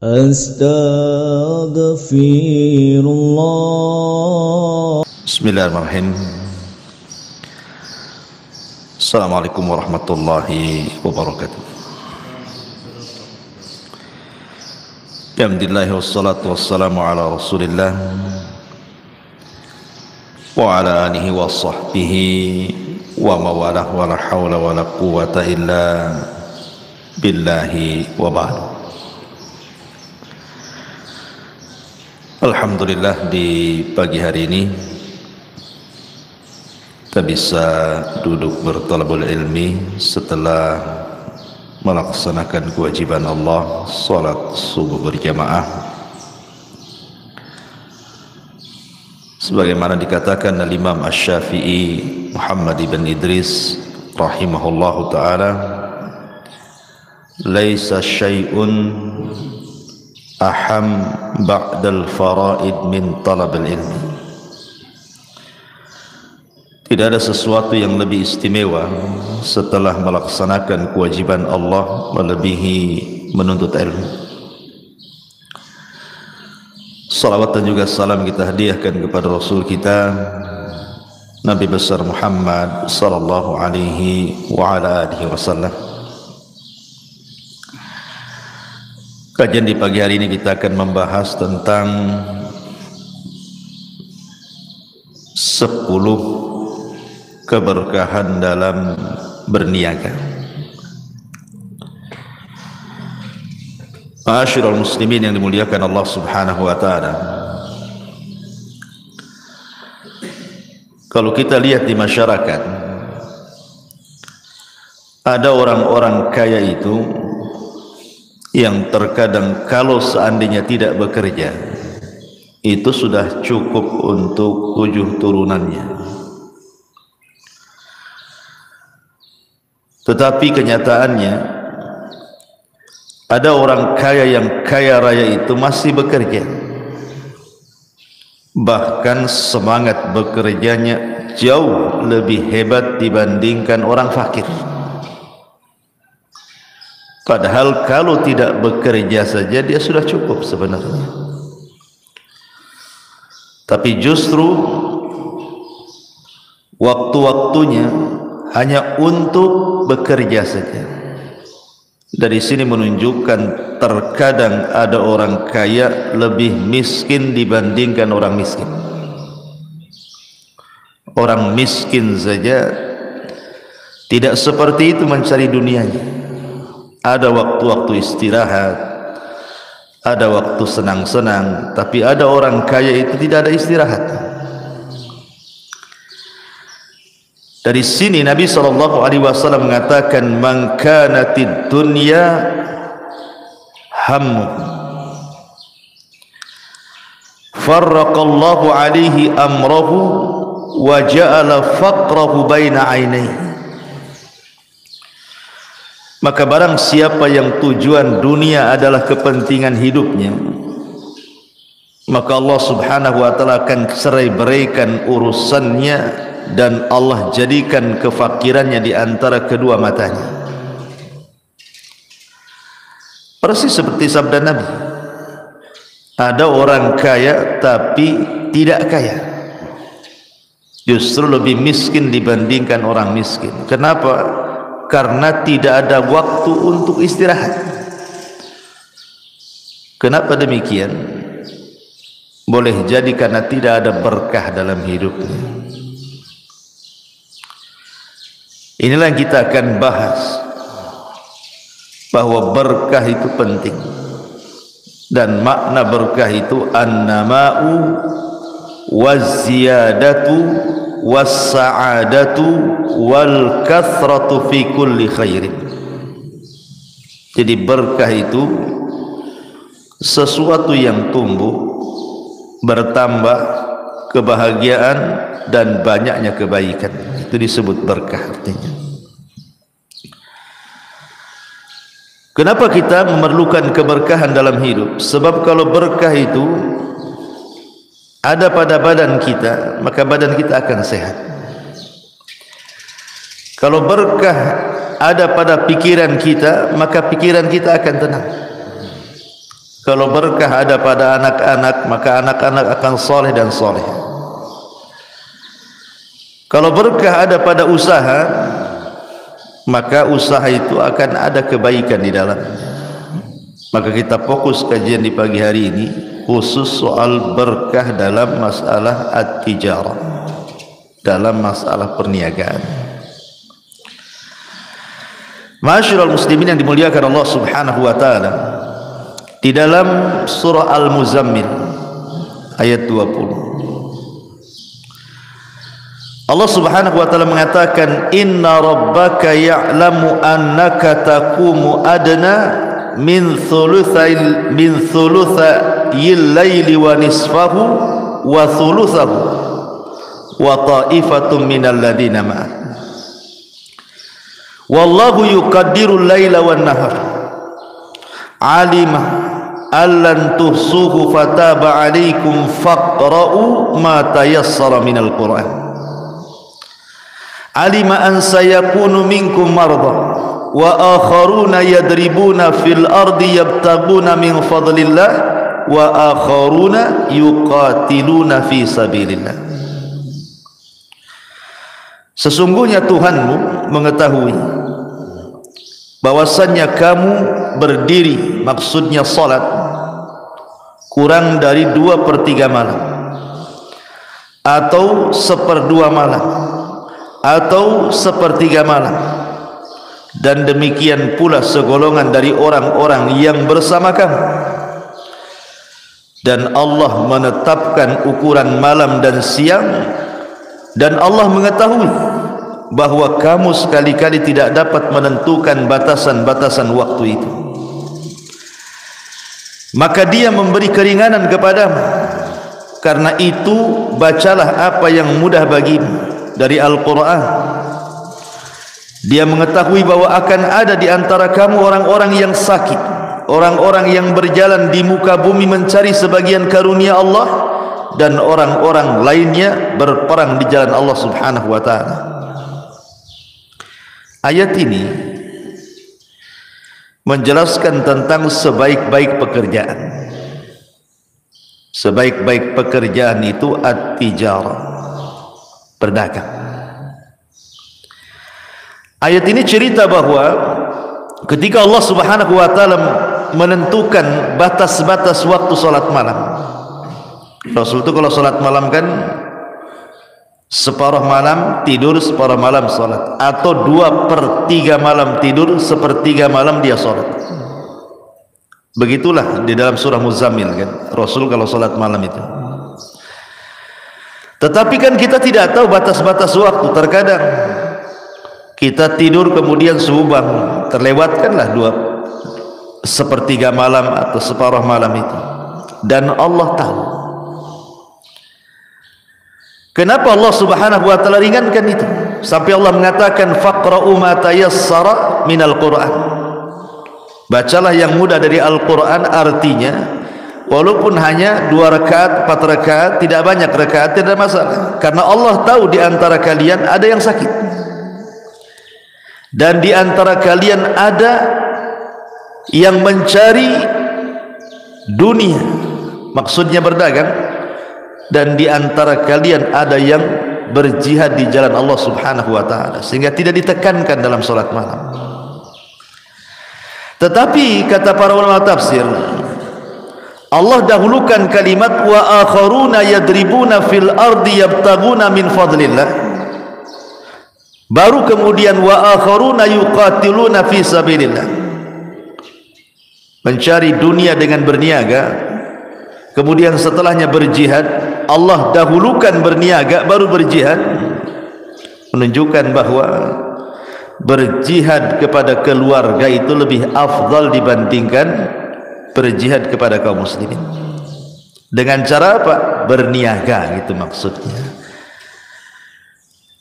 Astaghfirullah. Bismillahirrahmanirrahim. Assalamualaikum warahmatullahi wabarakatuh. Alhamdulillah wassalatu wassalamu ala Rasulillah wa ala alihi wa sahbihi wa mawalah wa la hawla wa la quwwata illa billahi wa ba'du. Alhamdulillah, di pagi hari ini kita bisa duduk bertalabul ilmi setelah melaksanakan kewajiban Allah, salat subuh berjamaah, sebagaimana dikatakan oleh Imam Asy-Syafi'i Muhammad ibn Idris rahimahullahu ta'ala, laisa syai'un aham ba'dal faraid min talabil ilmi. Tidak ada sesuatu yang lebih istimewa setelah melaksanakan kewajiban Allah melebihi menuntut ilmu. Salawat dan juga salam kita hadiahkan kepada Rasul kita Nabi besar Muhammad sallallahu alaihi wa ala alihi wasallam. Kajian di pagi hari ini kita akan membahas tentang 10 keberkahan dalam berniaga. Ma'asyiral muslimin yang dimuliakan Allah Subhanahu wa taala, kalau kita lihat di masyarakat, ada orang-orang kaya itu yang terkadang kalau seandainya tidak bekerja itu sudah cukup untuk 7 turunannya. Tetapi kenyataannya ada orang kaya yang kaya raya itu masih bekerja, bahkan semangat bekerjanya jauh lebih hebat dibandingkan orang fakir. Padahal kalau tidak bekerja saja dia sudah cukup sebenarnya. Tapi justru waktu-waktunya hanya untuk bekerja saja. Dari sini menunjukkan terkadang ada orang kaya lebih miskin dibandingkan orang miskin. Orang miskin saja tidak seperti itu mencari dunianya. Ada waktu-waktu istirahat, ada waktu senang-senang, tapi ada orang kaya itu tidak ada istirahat. Dari sini Nabi SAW mengatakan, man kanatid dunya hammu farraqallahu alaihi amrahu wa ja'ala faqrahu baina ainaihi. Maka barang siapa yang tujuan dunia adalah kepentingan hidupnya, maka Allah Subhanahu wa ta'ala akan cerai-beraikan urusannya dan Allah jadikan kefakirannya di antara kedua matanya. Persis seperti sabda Nabi, ada orang kaya tapi tidak kaya, justru lebih miskin dibandingkan orang miskin. Kenapa? Karena tidak ada waktu untuk istirahat. Kenapa demikian? Boleh jadi karena tidak ada berkah dalam hidupnya. Inilah yang kita akan bahas, bahwa berkah itu penting, dan makna berkah itu an-nama'u waz-ziyadatu was-sa'adatu wal kathratu fi kulli khairin. Jadi berkah itu sesuatu yang tumbuh, bertambah kebahagiaan dan banyaknya kebaikan. Itu disebut berkah artinya. Kenapa kita memerlukan keberkahan dalam hidup? Sebab kalau berkah itu ada pada badan kita, maka badan kita akan sehat. Kalau berkah ada pada pikiran kita, maka pikiran kita akan tenang. Kalau berkah ada pada anak-anak, maka anak-anak akan soleh dan soleh. Kalau berkah ada pada usaha, maka usaha itu akan ada kebaikan di dalam. Maka kita fokus kajian di pagi hari ini khusus soal berkah dalam masalah at-tijarah, dalam masalah perniagaan. Ma'asyiral muslimin yang dimuliakan Allah Subhanahu wa taala, di dalam surah Al-Muzammil ayat 20 Allah Subhanahu wa taala mengatakan, inna rabbaka ya'lamu annaka taqumu adna min thuluthayil layli wa nisfahu wa thuluthahu wa ta'ifatun minal ladina ma'ak wallahu yuqaddirul layla wan nahar alima allan tuhsuhu fataba alaikum faqra'u ma tayassara minal Qur'an alima an sayakunu minkum marda wa akharuna yadribuna fil ardi yabtaguna min fadlillah wa akharuna yuqatiluna fi sabilillah. Sesungguhnya Tuhanmu mengetahui bahwasannya kamu berdiri, maksudnya salat, kurang dari 2/3 malam atau 1/2 malam atau 1/3 malam, dan demikian pula segolongan dari orang-orang yang bersama kamu, dan Allah menetapkan ukuran malam dan siang, dan Allah mengetahui bahwa kamu sekali-kali tidak dapat menentukan batasan-batasan waktu itu, maka Dia memberi keringanan kepadamu. Karena itu bacalah apa yang mudah bagimu dari Al-Quran. Dia mengetahui bahwa akan ada di antara kamu orang-orang yang sakit, orang-orang yang berjalan di muka bumi mencari sebagian karunia Allah, dan orang-orang lainnya berperang di jalan Allah Subhanahu wa ta'ala. Ayat ini menjelaskan tentang sebaik-baik pekerjaan. Sebaik-baik pekerjaan itu at-tijarah, berdagang. Ayat ini cerita bahwa ketika Allah Subhanahu wa ta'ala menentukan batas-batas waktu salat malam, Rasul itu kalau salat malam kan separuh malam tidur, separuh malam salat, atau 2/3 malam tidur, 1/3 malam dia salat. Begitulah di dalam surah Muzammil kan Rasul kalau salat malam itu. Tetapi kan kita tidak tahu batas-batas waktu. Terkadang kita tidur kemudian subuh bangun, terlewatkanlah 1/3 malam atau separuh malam itu, dan Allah tahu. Kenapa Allah Subhanahu wa ta'ala ringankan itu sampai Allah mengatakan faqra'u ma tayassara minal Qur'an, bacalah yang mudah dari Al-Quran. Artinya walaupun hanya 2 rakaat, 4 rakaat, tidak banyak rakaat, tidak masalah, karena Allah tahu di antara kalian ada yang sakit, dan di antara kalian ada yang mencari dunia, maksudnya berdagang, dan di antara kalian ada yang berjihad di jalan Allah Subhanahu wa ta'ala, sehingga tidak ditekankan dalam salat malam. Tetapi kata para ulama tafsir, Allah dahulukan kalimat wa akharuna yadribuna fil ardi yabtaguna min fadlillah, baru kemudian wa akharuna yuqatiluna fi sabilillah, mencari dunia dengan berniaga, kemudian setelahnya berjihad. Allah dahulukan berniaga baru berjihad, menunjukkan bahwa berjihad kepada keluarga itu lebih afdal dibandingkan berjihad kepada kaum muslimin. Dengan cara apa? Berniaga, gitu maksudnya.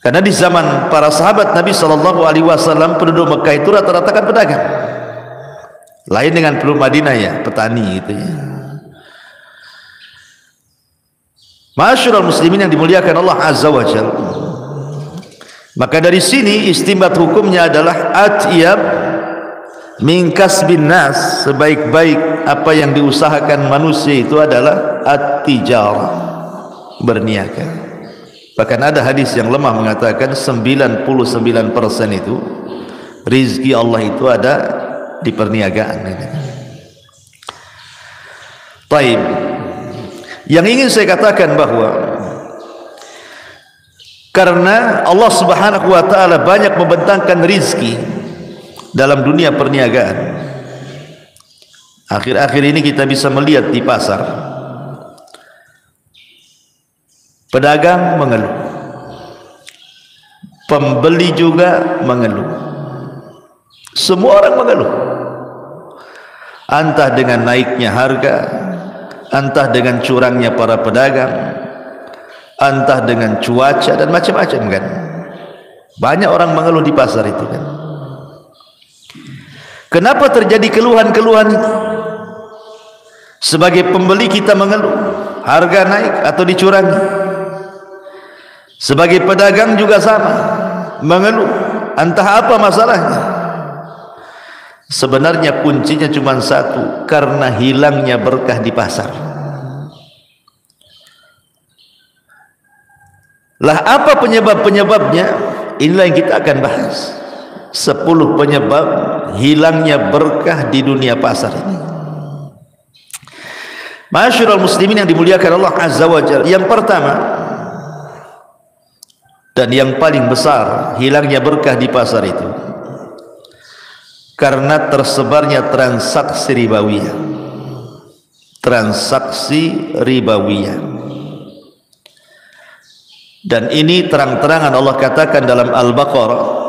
Karena di zaman para sahabat Nabi SAW, penduduk Mekah itu rata-rata kan pedagang. Lain dengan penduduk Madinah ya, petani gitu ya. Ma'asyiral muslimin yang dimuliakan Allah Azza wa Jalla, maka dari sini istinbat hukumnya adalah atyab min kasbin nas, sebaik-baik apa yang diusahakan manusia itu adalah at-tijarah, berniaga. Bahkan ada hadis yang lemah mengatakan 99% itu rizki Allah itu ada di perniagaan. Taib. Yang ingin saya katakan bahwa karena Allah Subhanahu wa taala banyak membentangkan rizki dalam dunia perniagaan, akhir-akhir ini kita bisa melihat di pasar pedagang mengeluh, pembeli juga mengeluh, semua orang mengeluh, entah dengan naiknya harga, entah dengan curangnya para pedagang, entah dengan cuaca dan macam-macam kan. Banyak orang mengeluh di pasar itu kan. Kenapa terjadi keluhan-keluhan itu? Sebagai pembeli kita mengeluh harga naik atau dicurangi. Sebagai pedagang juga sama, mengeluh entah apa masalahnya. Sebenarnya kuncinya cuma satu, karena hilangnya berkah di pasar. Lah apa penyebab-penyebabnya? Inilah yang kita akan bahas. 10 penyebab hilangnya berkah di dunia pasar ini. Ma'asyiral muslimin yang dimuliakan Allah Azza wa Jalla, yang pertama dan yang paling besar hilangnya berkah di pasar itu karena tersebarnya transaksi ribawiyah. Transaksi ribawiyah. Dan ini terang-terangan Allah katakan dalam Al-Baqarah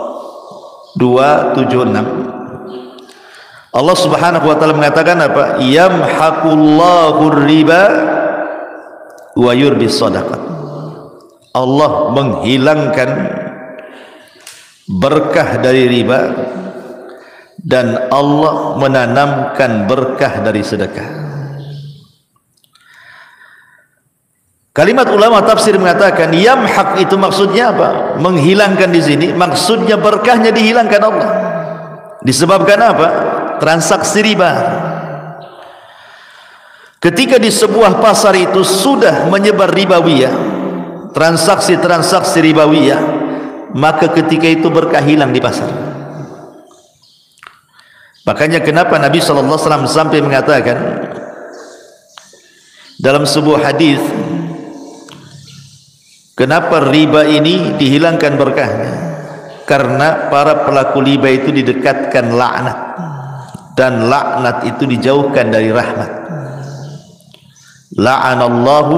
276. Allah Subhanahu wa taala mengatakan apa? Yamhaqullahu riba wa yurbis shadaqat. Allah menghilangkan berkah dari riba dan Allah menanamkan berkah dari sedekah. Kalimat ulama tafsir mengatakan yamhaq itu maksudnya apa? Menghilangkan di sini maksudnya berkahnya dihilangkan Allah. Disebabkan apa? Transaksi riba. Ketika di sebuah pasar itu sudah menyebar ribawiyah, transaksi-transaksi ribawiyah, maka ketika itu berkah hilang di pasar. Makanya kenapa Nabi sallallahu alaihi wasallam sampai mengatakan dalam sebuah hadis, kenapa riba ini dihilangkan berkahnya? Karena para pelaku riba itu didekatkan laknat, dan laknat itu dijauhkan dari rahmat. La'anallahu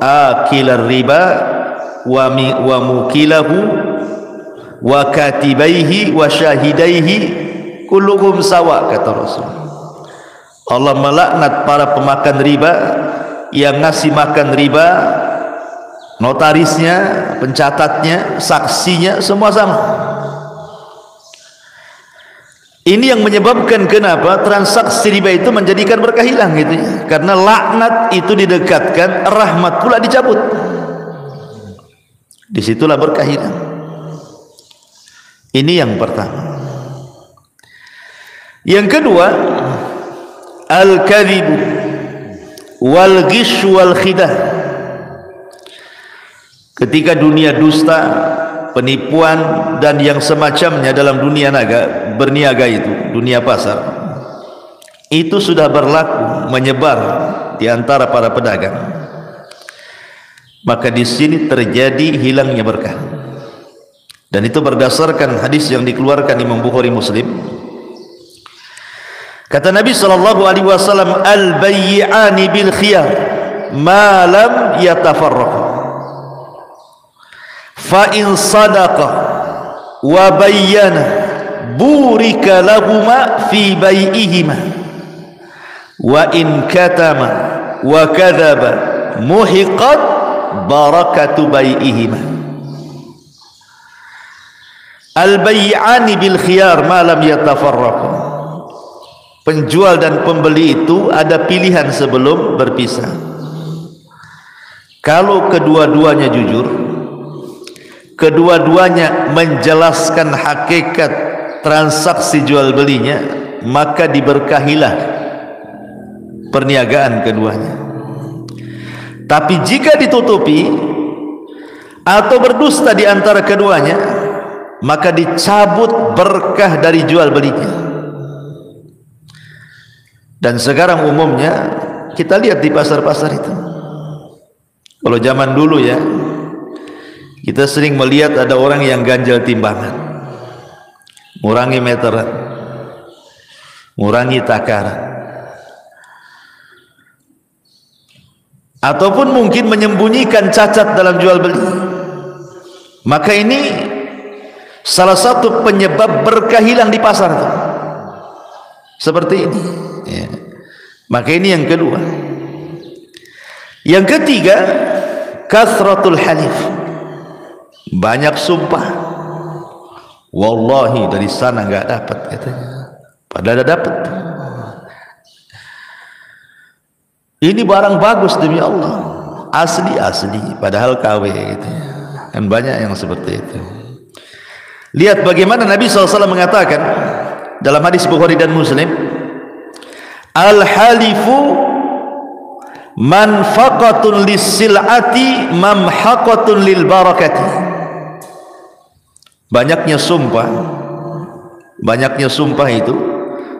akilar riba wa mukilahu wa katibaihi wa syahidaihi kulluhum sawa, kata Rasul. Allah melaknat para pemakan riba, yang ngasih makan riba, notarisnya, pencatatnya, saksinya, semua sama. Ini yang menyebabkan kenapa transaksi riba itu menjadikan berkah hilang gitu ya. Karena laknat itu didekatkan, rahmat pula dicabut. Disitulah berkah hilang. Ini yang pertama. Yang kedua, al-kadhibu wal ghish wal khidah. Ketika dunia dusta, penipuan dan yang semacamnya dalam dunia berniaga itu, dunia pasar, itu sudah berlaku, menyebar di antara para pedagang, maka di sini terjadi hilangnya berkah. Dan itu berdasarkan hadis yang dikeluarkan Imam Bukhari Muslim. Kata Nabi sallallahu alaihi wasallam, al-bay'ani bil khiyar ma lam yatafarraqa. Fa in sadaqa wa bayyana burika lahuma fi bai'ihima wa in katama wa kadzaba muhiqat barakatu bai'ihima. Al-bay'ani bil khiyar ma lam yatafarraqa. Penjual dan pembeli itu ada pilihan sebelum berpisah. Kalau kedua-duanya jujur, kedua-duanya menjelaskan hakikat transaksi jual belinya, maka diberkahilah perniagaan keduanya. Tapi jika ditutupi atau berdusta di antara keduanya, maka dicabut berkah dari jual belinya. Dan sekarang umumnya kita lihat di pasar-pasar itu, kalau zaman dulu ya, kita sering melihat ada orang yang ganjal timbangan, ngurangi meteran, ngurangi takaran, ataupun mungkin menyembunyikan cacat dalam jual beli. Maka ini salah satu penyebab berkah hilang di pasar itu. Seperti ini ya. Maka ini yang kedua. Yang ketiga, kasratul halif, banyak sumpah. Wallahi dari sana nggak dapat katanya, padahal ada dapat. Ini barang bagus demi Allah, asli padahal KW gitu. Dan banyak yang seperti itu. Lihat bagaimana Nabi SAW mengatakan dalam hadis Bukhari dan Muslim, al-halifu manfaqatun lis-sil'ati mamhaqatun lil barakati. Banyaknya sumpah itu,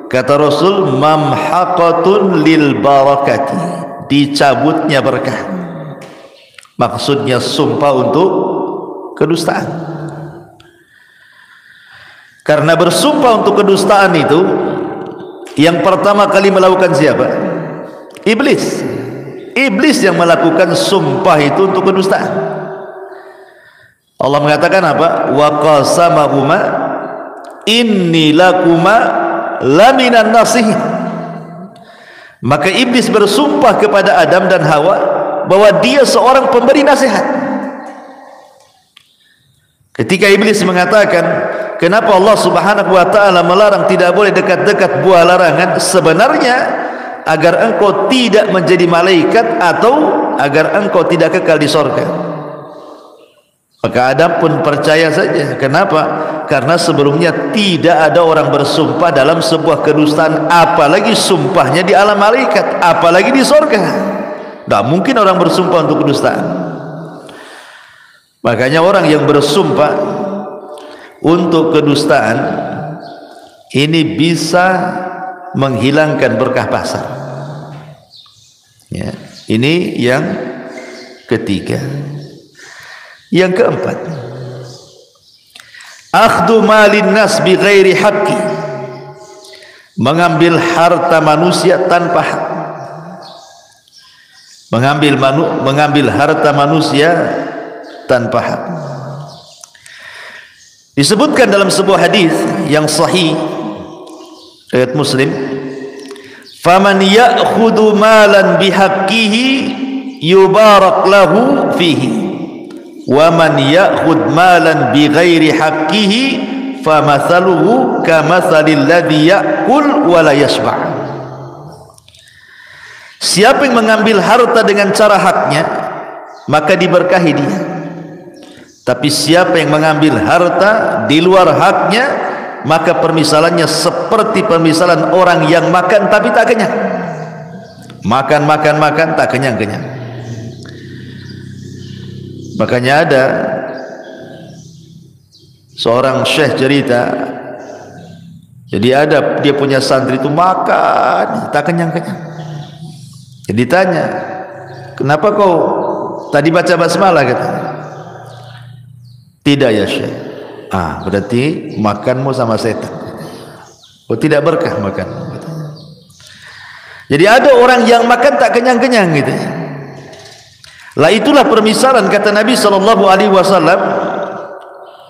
kata Rasul, mamhaqatun lil barakati, dicabutnya berkah. Maksudnya sumpah untuk kedustaan. Karena bersumpah untuk kedustaan itu, yang pertama kali melakukan siapa? Iblis. Iblis yang melakukan sumpah itu untuk kedustaan. Allah mengatakan apa? Wa qasamahuma inni lakuma laminan nasihin. Maka iblis bersumpah kepada Adam dan Hawa bahwa dia seorang pemberi nasihat. Ketika iblis mengatakan, kenapa Allah Subhanahu wa taala melarang tidak boleh dekat-dekat buah larangan? Sebenarnya agar engkau tidak menjadi malaikat atau agar engkau tidak kekal di surga. Maka Adam pun percaya saja. Kenapa? Karena sebelumnya tidak ada orang bersumpah dalam sebuah kedustaan, apalagi sumpahnya di alam malaikat, apalagi di surga. Tidak mungkin orang bersumpah untuk kedustaan. Makanya orang yang bersumpah untuk kedustaan ini bisa menghilangkan berkah pasar ya. Ini yang ketiga. Yang keempat, akhdhu malin nas bi ghairi haqqi, mengambil harta manusia tanpa hak. Mengambil harta manusia tanpa hak. Disebutkan dalam sebuah hadis yang sahih riwayat Muslim, faman ya'khudhu malan bihaqqihi yubarak lahu fihi wa man ya'khudh malan bighairi haqqihi famathaluhu kamathalil ladzi ya'kul wa la yashba'. Siapa yang mengambil harta dengan cara haknya, maka diberkahi dia. Tapi siapa yang mengambil harta di luar haknya, maka permisalannya seperti permisalan orang yang makan tapi tak kenyang. Makan tak kenyang. Makanya ada seorang syekh cerita, jadi ada dia punya santri itu makan tak kenyang. Jadi tanya, kenapa kau tadi baca basmalah? Katanya, tidak ya syekh. Berarti makanmu sama setan. Oh, tidak berkah makan. Jadi ada orang yang makan tak kenyang-kenyang gitu. Lah itulah permisalan kata Nabi SAW,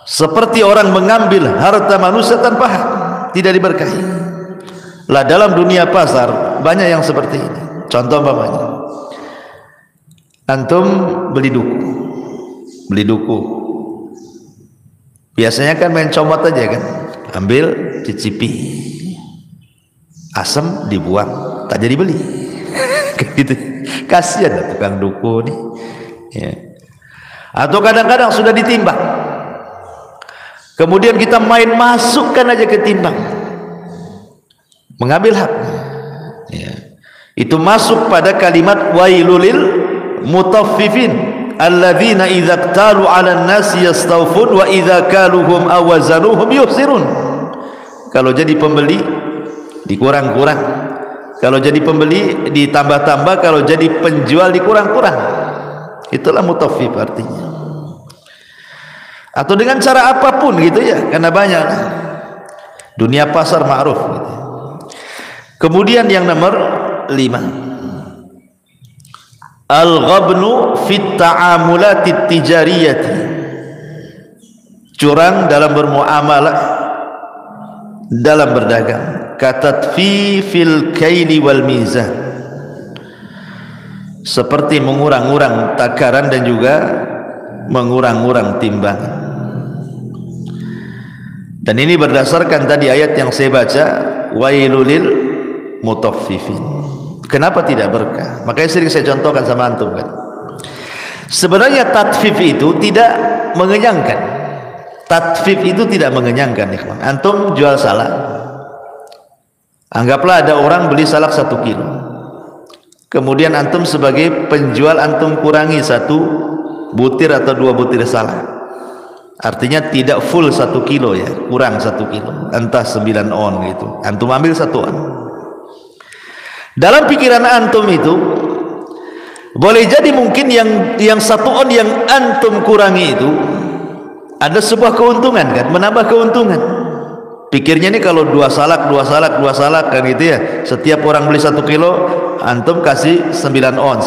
seperti orang mengambil harta manusia tanpa hak, tidak diberkahi. Lah dalam dunia pasar banyak yang seperti ini. Contoh umpamanya, antum beli duku. Biasanya kan main comot aja kan, ambil, cicipi, asam dibuang, tak jadi beli. Gitu. Kasihan lah tukang duku nih ya. Atau kadang-kadang sudah ditimbang, kemudian kita main masukkan aja ke timbang, mengambil hak. Ya. Itu masuk pada kalimat wailulil mutaffifin alladzina idza iktalu 'alan nasi yastawfun wa idza kaluhum aw wazanuhum yukhsirun. Kalau jadi pembeli dikurang-kurang, kalau jadi pembeli ditambah-tambah, kalau jadi penjual dikurang-kurang. Itulah mutaffif artinya. Atau dengan cara apapun gitu ya, karena banyak dunia pasar ma'ruf gitu. Kemudian yang nomor 5, al-ghabnu fit ta'amulatit tijariyati, curang dalam bermuamalah, dalam berdagang, katatfi fil kaili wal mizan, seperti mengurang-urang takaran dan juga mengurang-urang timbangan. Dan ini berdasarkan tadi ayat yang saya baca, wailulil mutaffifin. Kenapa tidak berkah? Makanya sering saya contohkan sama antum kan. Sebenarnya tatfif itu tidak mengenyangkan. Tatfif itu tidak mengenyangkan, ikhwan. Antum jual salak. Anggaplah ada orang beli salak 1 kilo. Kemudian antum sebagai penjual antum kurangi 1 butir atau 2 butir salak. Artinya tidak full 1 kilo ya, kurang 1 kilo. Entah 9 on gitu. Antum ambil 1 on. Dalam pikiran antum itu boleh jadi mungkin yang 1 on yang antum kurangi itu ada sebuah keuntungan kan, menambah keuntungan. Pikirnya ini kalau 2 salak kan gitu ya, setiap orang beli 1 kilo antum kasih 9 on,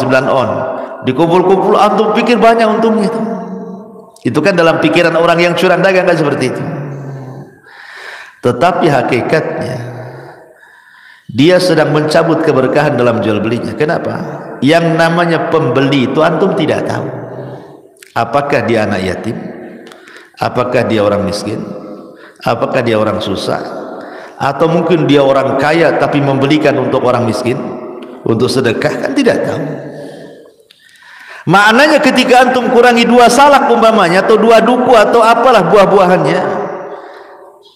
dikumpul-kumpul antum pikir banyak untungnya itu kan dalam pikiran orang yang curang dagang kan seperti itu. Tetapi hakikatnya dia sedang mencabut keberkahan dalam jual belinya. Kenapa? Yang namanya pembeli itu antum tidak tahu apakah dia anak yatim, apakah dia orang miskin, apakah dia orang susah, atau mungkin dia orang kaya tapi membelikan untuk orang miskin, untuk sedekah, kan tidak tahu. Maknanya ketika antum kurangi 2 salak umpamanya, atau 2 duku atau apalah buah-buahannya,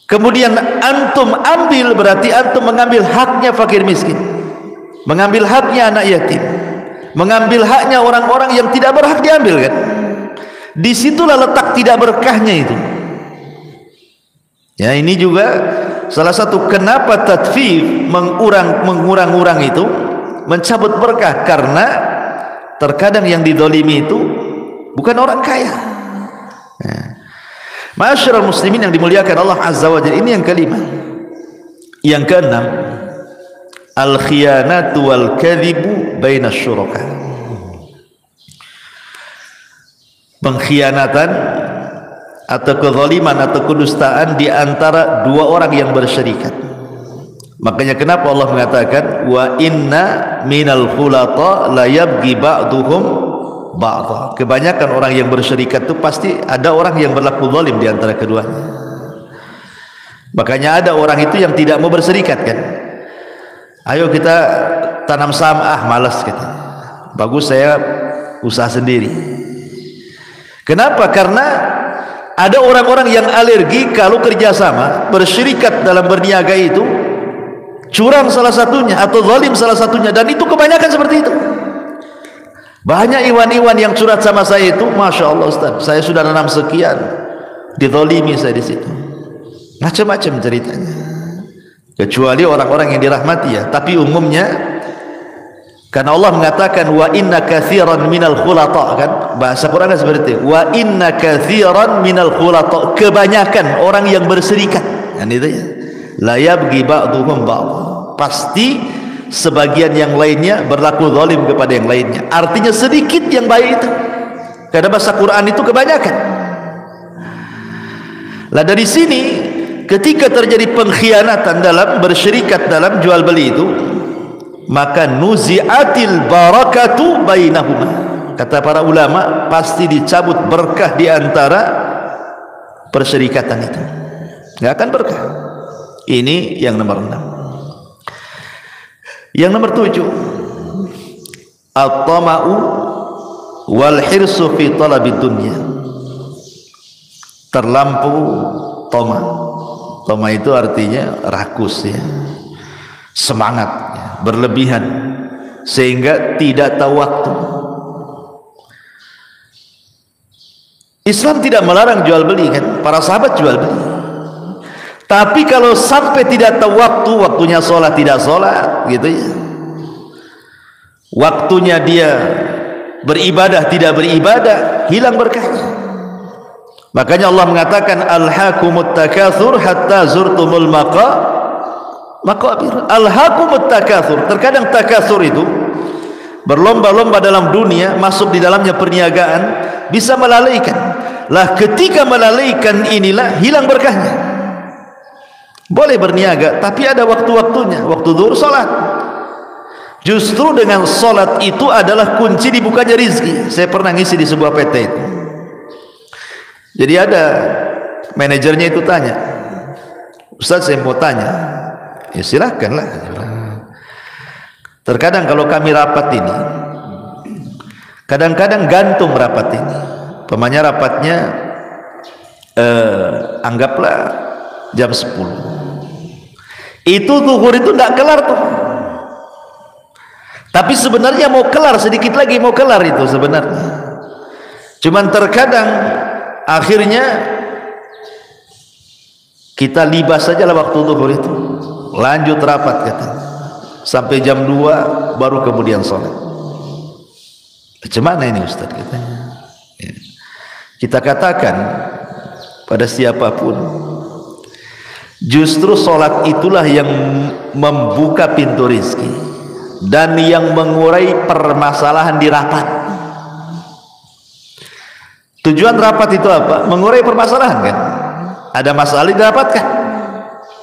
kemudian antum ambil, berarti antum mengambil haknya fakir miskin, mengambil haknya anak yatim, mengambil haknya orang-orang yang tidak berhak diambil kan. Disitulah letak tidak berkahnya itu. Ya, ini juga salah satu kenapa tatfif, mengurang-urang itu mencabut berkah, karena terkadang yang didolimi itu bukan orang kaya. Ya. Ma'asyiral muslimin yang dimuliakan Allah Azza wa Jalla, ini yang kelima. Yang keenam, al-khiyanatu wal kadhibu baina syuraka, pengkhianatan atau kezaliman atau kedustaan di antara 2 orang yang bersyarikat. Makanya kenapa Allah mengatakan wa inna minal khulata la yabghi ba'duhum ba'dha. Kebanyakan orang yang bersyarikat itu pasti ada orang yang berlaku zalim di antara keduanya. Makanya ada orang itu yang tidak mau berserikat kan. Ayo kita tanam saham, malas kita. Bagus saya usaha sendiri. Kenapa? Karena ada orang-orang yang alergi kalau kerjasama, bersyarikat dalam berniaga itu curang salah satunya atau zalim salah satunya, dan itu kebanyakan seperti itu. Banyak iwan-iwan yang curhat sama saya itu, Masya Allah Ustaz, saya sudah nanam sekian, dizalimi saya di situ. Macam-macam ceritanya. Kecuali orang-orang yang dirahmati ya, tapi umumnya karena Allah mengatakan wa inna katsiran minal khulata kan, bahasa Quran kan seperti itu. Wa inna katsiran minal khulata, kebanyakan orang yang berserikat. Kan itu ya. La yabghi ba'dhum ba'd. Pasti sebagian yang lainnya berlaku zalim kepada yang lainnya. Artinya sedikit yang baik itu. Karena bahasa Quran itu kebanyakan. Lah dari sini ketika terjadi pengkhianatan dalam bersyarikat dalam jual beli itu, maka nuzi'atil barakatu bainahuma. Kata para ulama, pasti dicabut berkah di antara persyarikatan itu. Enggak akan berkah. Ini yang nomor 6. Yang nomor 7, at-tama'u wal hirsu fi talabid dunya. Terlampau toma. Toma itu artinya rakus ya. semangat, ya, berlebihan sehingga tidak tahu waktu. Islam tidak melarang jual beli kan, para sahabat jual beli. Tapi kalau sampai tidak tahu waktu, waktunya sholat tidak sholat, gitu ya. Waktunya dia beribadah tidak beribadah, hilang berkahnya. Makanya Allah mengatakan alhaakumut takatsur hatta zurtumul maqabir. Alhaakumut takatsur. Terkadang takatsur itu berlomba-lomba dalam dunia, masuk di dalamnya perniagaan, bisa melalaikan. Lah ketika melalaikan inilah hilang berkahnya. Boleh berniaga tapi ada waktu-waktunya. Waktu zuhur salat. Justru dengan salat itu adalah kunci dibukanya rizki. Saya pernah ngisi di sebuah PT itu. Jadi ada manajernya itu tanya, Ustaz saya mau tanya. Ya silahkanlah. Terkadang kalau kami rapat ini, kadang-kadang gantung rapat ini. Pemanya rapatnya anggaplah jam 10. Itu zuhur itu tidak kelar tuh. Tapi sebenarnya mau kelar, sedikit lagi mau kelar itu sebenarnya. Cuman terkadang akhirnya kita libas saja lah waktu zuhur itu. Lanjut rapat katanya. Sampai jam 2 baru kemudian sholat. Bagaimana ini Ustaz katanya? Ya. Kita katakan pada siapapun, justru sholat itulah yang membuka pintu rizki dan yang mengurai permasalahan di rapat. Tujuan rapat itu apa? Mengurai permasalahan kan? Ada masalah didapatkan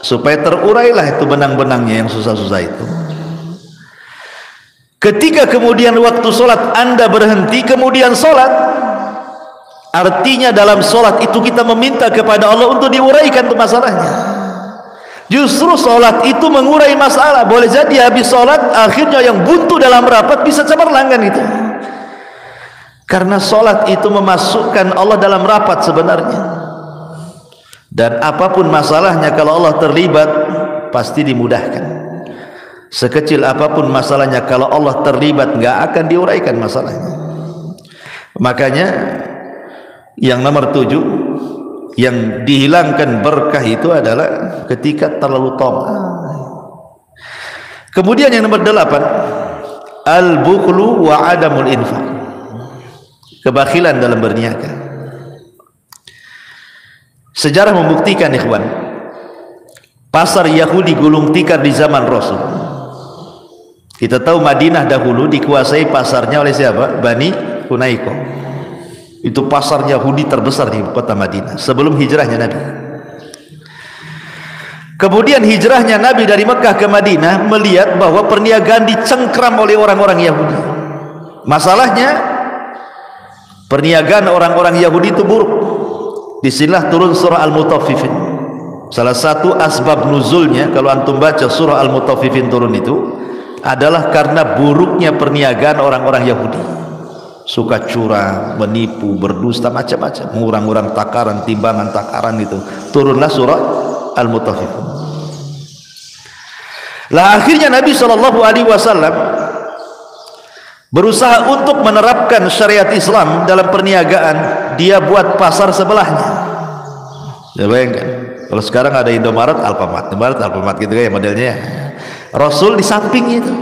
supaya terurailah itu benang-benangnya yang susah-susah itu. Ketika kemudian waktu sholat Anda berhenti kemudian sholat, artinya dalam sholat itu kita meminta kepada Allah untuk diuraikan itu masalahnya. Justru sholat itu mengurai masalah. Boleh jadi habis sholat akhirnya yang buntu dalam rapat bisa cemerlang kan itu. Karena sholat itu memasukkan Allah dalam rapat sebenarnya. Dan apapun masalahnya kalau Allah terlibat pasti dimudahkan. Sekecil apapun masalahnya kalau Allah terlibat nggak akan diuraikan masalahnya. Makanya yang nomor 7, yang dihilangkan berkah itu adalah ketika terlalu tama. Kemudian yang nomor 8, al-bukhlu wa adamul infaq. Kebakhilan dalam berniaga. Sejarah membuktikan ikhwan, pasar Yahudi gulung tikar di zaman Rasul. Kita tahu Madinah dahulu dikuasai pasarnya oleh siapa? Bani Hunaiko. Itu pasar Yahudi terbesar di kota Madinah sebelum hijrahnya Nabi. Kemudian hijrahnya Nabi dari Mekah ke Madinah, melihat bahwa perniagaan dicengkram oleh orang-orang Yahudi. Masalahnya perniagaan orang-orang Yahudi itu buruk. Disinilah turun surah Al-Mutaffifin. Salah satu asbab nuzulnya kalau antum baca surah Al-Mutaffifin turun itu adalah karena buruknya perniagaan orang-orang Yahudi. Suka curang, menipu, berdusta, macam-macam, mengurang-urang takaran, timbangan takaran itu. Turunlah surah Al-Mutaffifin. Lah akhirnya Nabi SAW berusaha untuk menerapkan syariat Islam dalam perniagaan. Dia buat pasar sebelahnya. Ya bayangkan, kalau sekarang ada Indomaret, Alfamart gitu kayak modelnya. Rasul di samping itu.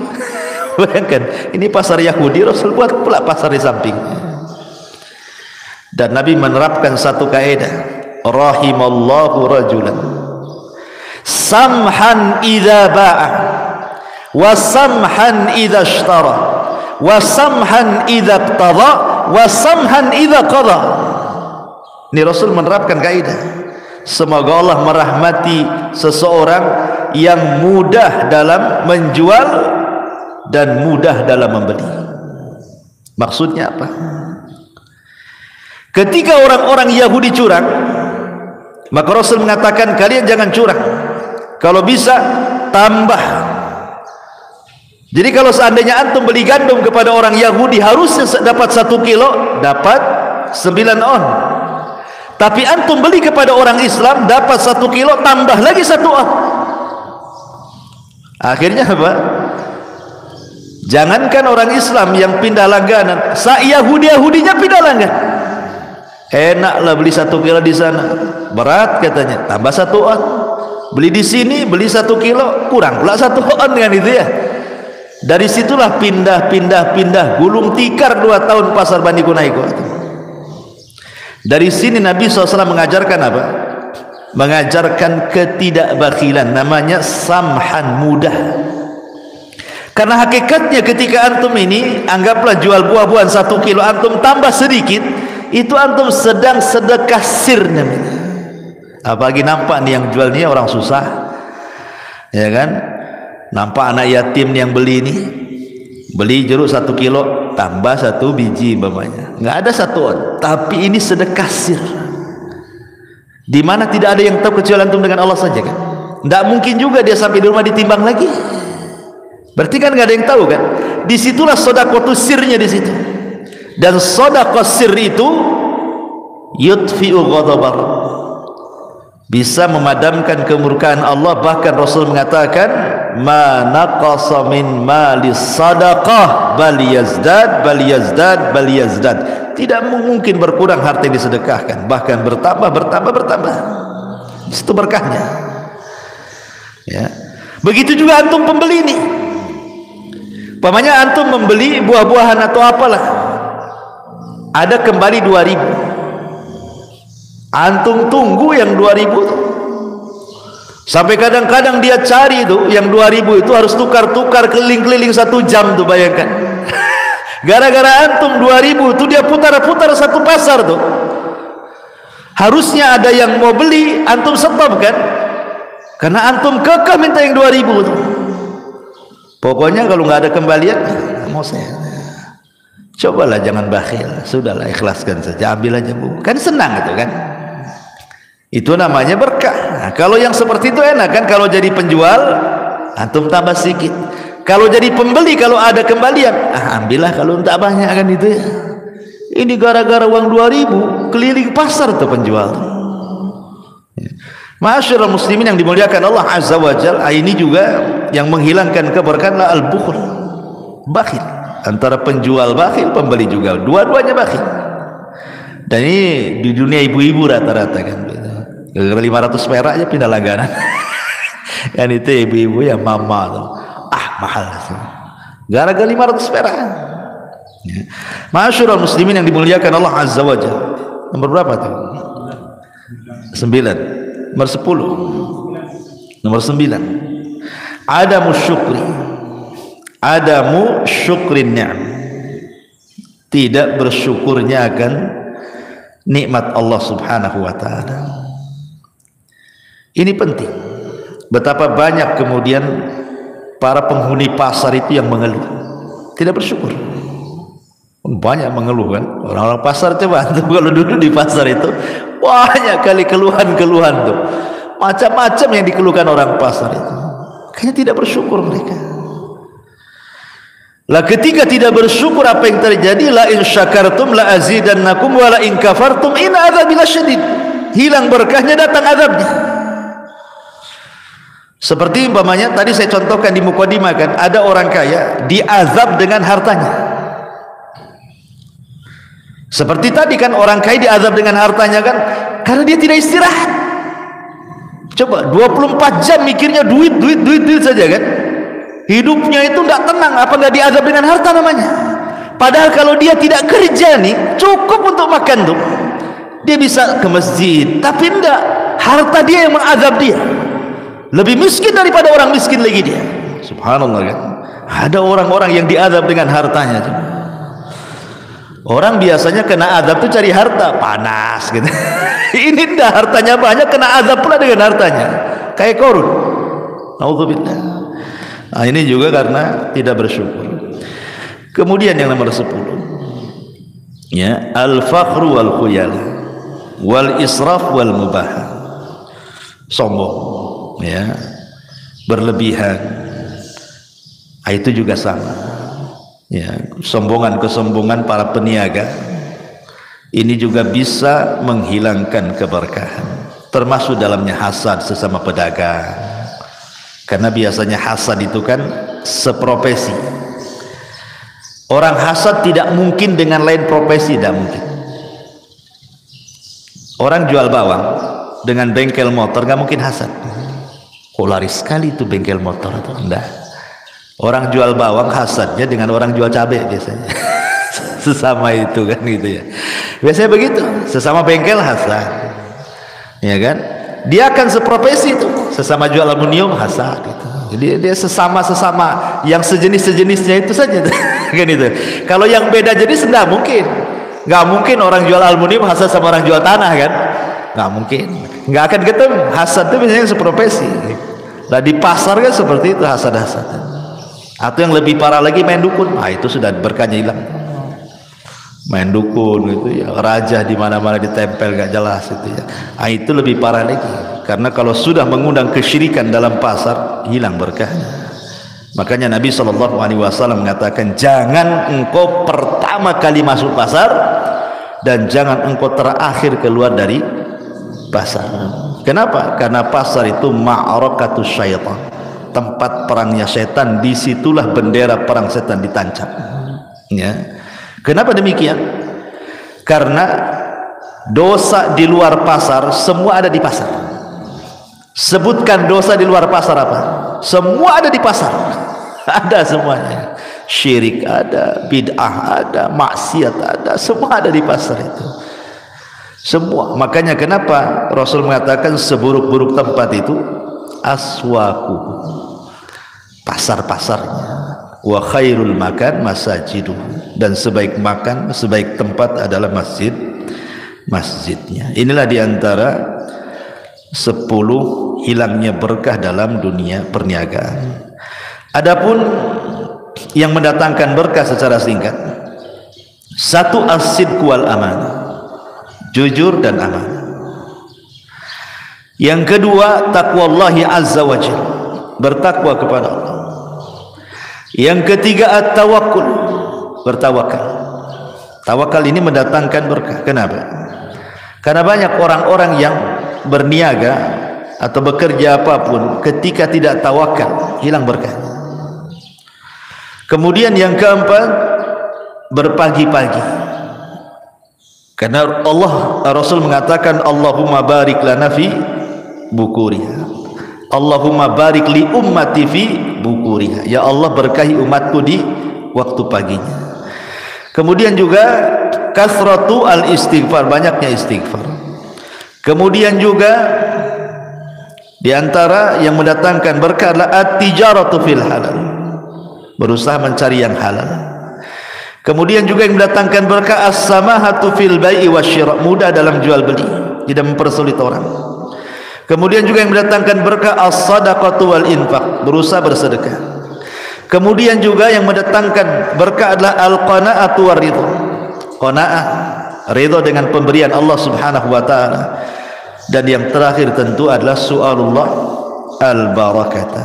Bayangkan, ini pasar Yahudi, Rasul buat pula pasar di samping. Dan Nabi menerapkan satu kaidah, rahimallahu rajulan samhan idza ba'a wa samhan idza ishtara wa samhan idza iqtada wa samhan idza qada. Ini Rasul menerapkan kaidah. Semoga Allah merahmati seseorang yang mudah dalam menjual dan mudah dalam membeli. Maksudnya apa? Ketika orang-orang Yahudi curang, maka Rasul mengatakan kalian jangan curang. Kalau bisa tambah. Jadi kalau seandainya antum beli gandum kepada orang Yahudi harusnya dapat 1 kilo, dapat 9 on. Tapi antum beli kepada orang Islam dapat 1 kilo tambah lagi 1 on. Akhirnya apa? Jangankan orang Islam yang pindah langganan, Yahudi-Yahudinya pindah langganan. Enaklah beli 1 kilo di sana, berat katanya, tambah 1 on. Beli di sini, beli 1 kilo, kurang pula 1 on kan itu ya. Dari situlah pindah, gulung tikar 2 tahun pasar Bani Kunaiko. Dari sini Nabi SAW mengajarkan apa? Mengajarkan ketidakbakhilan, namanya samhan, mudah. Karena hakikatnya ketika antum ini, anggaplah jual buah-buahan 1 kilo, antum tambah sedikit, itu antum sedang sedekah sir namanya. Apalagi nampak nih yang jual ini orang susah, ya kan? Nampak anak yatim yang beli ini, beli jeruk 1 kilo, tambah 1 biji umpamanya, nggak ada 1 on, tapi ini sedekah sir, di mana tidak ada yang tahu kecuali antum dengan Allah saja kan. Nggak mungkin juga dia sampai di rumah ditimbang lagi. Berarti kan nggak ada yang tahu kan. Disitulah sedekah sirnya di situ. Dan sedekah sir itu yutfi'u ghadabar, bisa memadamkan kemurkaan Allah. Bahkan Rasul mengatakan, ma naqasa min mali sadaqah bal yazdad bal yazdad bal yazdad. Tidak mungkin berkurang harta yang disedekahkan, bahkan bertambah. Itu berkahnya. Ya. Begitu juga antum pembeli ini. Umpamanya antum membeli buah-buahan atau apalah, ada kembali 2.000, antum tunggu yang 2.000 itu. Sampai kadang-kadang dia cari itu yang 2.000 itu harus tukar-tukar keliling-keliling 1 jam tuh, bayangkan. Gara-gara antum 2.000 itu dia putar-putar 1 pasar tuh. Harusnya ada yang mau beli, antum stop kan, karena antum kekeh minta yang 2.000 tuh. Pokoknya kalau nggak ada kembalian, mau saya. Cobalah jangan bakhil, sudahlah ikhlaskan saja, ambil aja Bu, kan senang itu kan. Itu namanya berkah. Nah, kalau yang seperti itu enak kan, kalau jadi penjual antum tambah sedikit, kalau jadi pembeli kalau ada kembalian, ambillah kalau tak banyak kan itu ya. Ini gara-gara uang 2.000 keliling pasar tuh penjual. Ma'asyiral muslimin yang dimuliakan Allah Azza wa Jalla, ini juga yang menghilangkan keberkahan al-bukhl, bakhil. Antara penjual bakhil, pembeli juga, dua-duanya bakhil. Dan ini di dunia ibu-ibu rata-rata kan, gara-gara 500 perak aja pindah langganan. Kan itu ibu-ibu yang mama tuh, mahal gara-gara 500 perak. Ma'asyiral muslimin yang dimuliakan Allah Azza wa Jalla, nomor berapa tuh? 9. Nomor 10. Nomor 9, adamu syukrin ni'am, tidak bersyukurnya akan nikmat Allah Subhanahu wa ta'ala. Ini penting. Betapa banyak kemudian para penghuni pasar itu yang mengeluh, tidak bersyukur. Banyak mengeluh kan orang-orang pasar. Coba tuh, kalau duduk di pasar itu banyak kali keluhan-keluhan tuh, macam-macam yang dikeluhkan orang pasar itu. Kayaknya tidak bersyukur mereka. Lah ketika tidak bersyukur, apa yang terjadi? La in syakartum la azidannakum wa la in kafartum in adzabi lasyadid. Hilang berkahnya, datang azabnya. Seperti umpamanya tadi saya contohkan di mukadimah kan, ada orang kaya diazab dengan hartanya. Seperti tadi kan, orang kaya diazab dengan hartanya kan, karena dia tidak istirahat. Coba 24 jam mikirnya duit saja kan. Hidupnya itu tidak tenang, apa nggak diazab dengan harta namanya? Padahal kalau dia tidak kerja nih, cukup untuk makan tuh, dia bisa ke masjid. Tapi enggak, harta dia yang mengazab dia. Lebih miskin daripada orang miskin lagi dia. Subhanallah kan. Ada orang-orang yang diazab dengan hartanya tuh. Orang biasanya kena azab tuh cari harta, panas gitu. Ini enggak, hartanya banyak, kena azab pula dengan hartanya. Kayak Qarun. Nauzubillah. Nah, ini juga karena tidak bersyukur. Kemudian yang nomor 10, ya, al-fakhru wal khuyal wal israf wal mubah. Sombong, ya, berlebihan. Nah, itu juga sama. Ya, kesombongan para peniaga ini juga bisa menghilangkan keberkahan, termasuk dalamnya hasad sesama pedagang. Karena biasanya hasad itu kan seprofesi. Orang hasad tidak mungkin dengan lain profesi, tidak mungkin. Orang jual bawang dengan bengkel motor nggak mungkin hasad. Kok laris sekali itu bengkel motor itu, enggak. Orang jual bawang hasadnya dengan orang jual cabai biasanya. Sesama itu kan gitu ya. Biasanya begitu, sesama bengkel hasad. Ya kan? Dia akan seprofesi itu, sesama jual aluminium hasad gitu. Jadi dia sesama yang sejenisnya itu saja kan itu. Kalau yang beda jenis enggak mungkin. Enggak mungkin orang jual aluminium hasad sama orang jual tanah kan? Enggak mungkin. Enggak akan ketemu. Hasad itu biasanya seprofesi. Nah di pasar kan seperti itu hasad-hasad. Atau yang lebih parah lagi main dukun. Ah itu sudah berkahnya hilang. Main dukun itu ya, raja di mana-mana ditempel gak jelas itu ya. Ah itu lebih parah lagi. Karena kalau sudah mengundang kesyirikan dalam pasar, hilang berkahnya. Makanya Nabi SAW mengatakan, jangan engkau pertama kali masuk pasar dan jangan engkau terakhir keluar dari pasar. Kenapa? Karena pasar itu ma'arakatus syaitan, tempat perangnya setan. Disitulah bendera perang setan ditancap ya. Kenapa demikian? Karena dosa di luar pasar semua ada di pasar. Sebutkan dosa di luar pasar apa? Semua ada di pasar. Ada semuanya. Syirik ada, bid'ah ada, maksiat ada, semua ada di pasar itu. Semua. Makanya kenapa Rasul mengatakan seburuk-buruk tempat itu aswaku, pasar-pasarnya. Wa khairul makan masajidu, dan sebaik makan, sebaik tempat adalah masjidnya. Inilah diantara 10 hilangnya berkah dalam dunia perniagaan. Adapun yang mendatangkan berkah secara singkat, 1 as-sidq wal amanah, jujur dan amanah. Yang kedua taqwallahi azza wa jalla, bertakwa kepada Allah. Yang ketiga at-tawakkul, bertawakal. Tawakal ini mendatangkan berkah. Kenapa? Karena banyak orang-orang yang berniaga atau bekerja apapun, ketika tidak tawakal hilang berkah. Kemudian yang keempat, berpagi-pagi. Karena Rasul mengatakan Allahumma barik lana fi bukuriha, Allahumma barik li ummati fi bukuriha, ya Allah berkahi umatku di waktu paginya. Kemudian juga kasratu al istighfar, banyaknya istighfar. Kemudian juga di antara yang mendatangkan berkah adalah at-tijaratu fil halal, berusaha mencari yang halal. Kemudian juga yang mendatangkan berkah as-samahatu fil bai'i wasyira, mudah dalam jual beli, tidak mempersulit orang. Kemudian juga yang mendatangkan berkah as-sadaqatu wal infaq, berusaha bersedekah. Kemudian juga yang mendatangkan berkah adalah al-qanaatu war ridha, qanaah, ridha dengan pemberian Allah Subhanahu wa taala. Dan yang terakhir tentu adalah su'alullah al-barakata,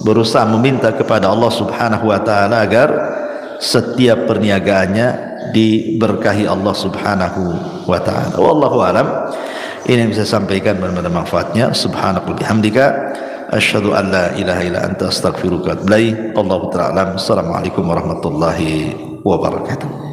berusaha meminta kepada Allah Subhanahu wa taala agar setiap perniagaannya diberkahi Allah Subhanahu wa taala. Wallahu alam. Ini yang bisa sampaikan, benar-benar manfaatnya. Subhanaka bihamdika asyhadu an la ilaha illa anta astaghfiruka wa atubu ilaik. Allahu ta'ala alam. Assalamualaikum warahmatullahi wabarakatuh.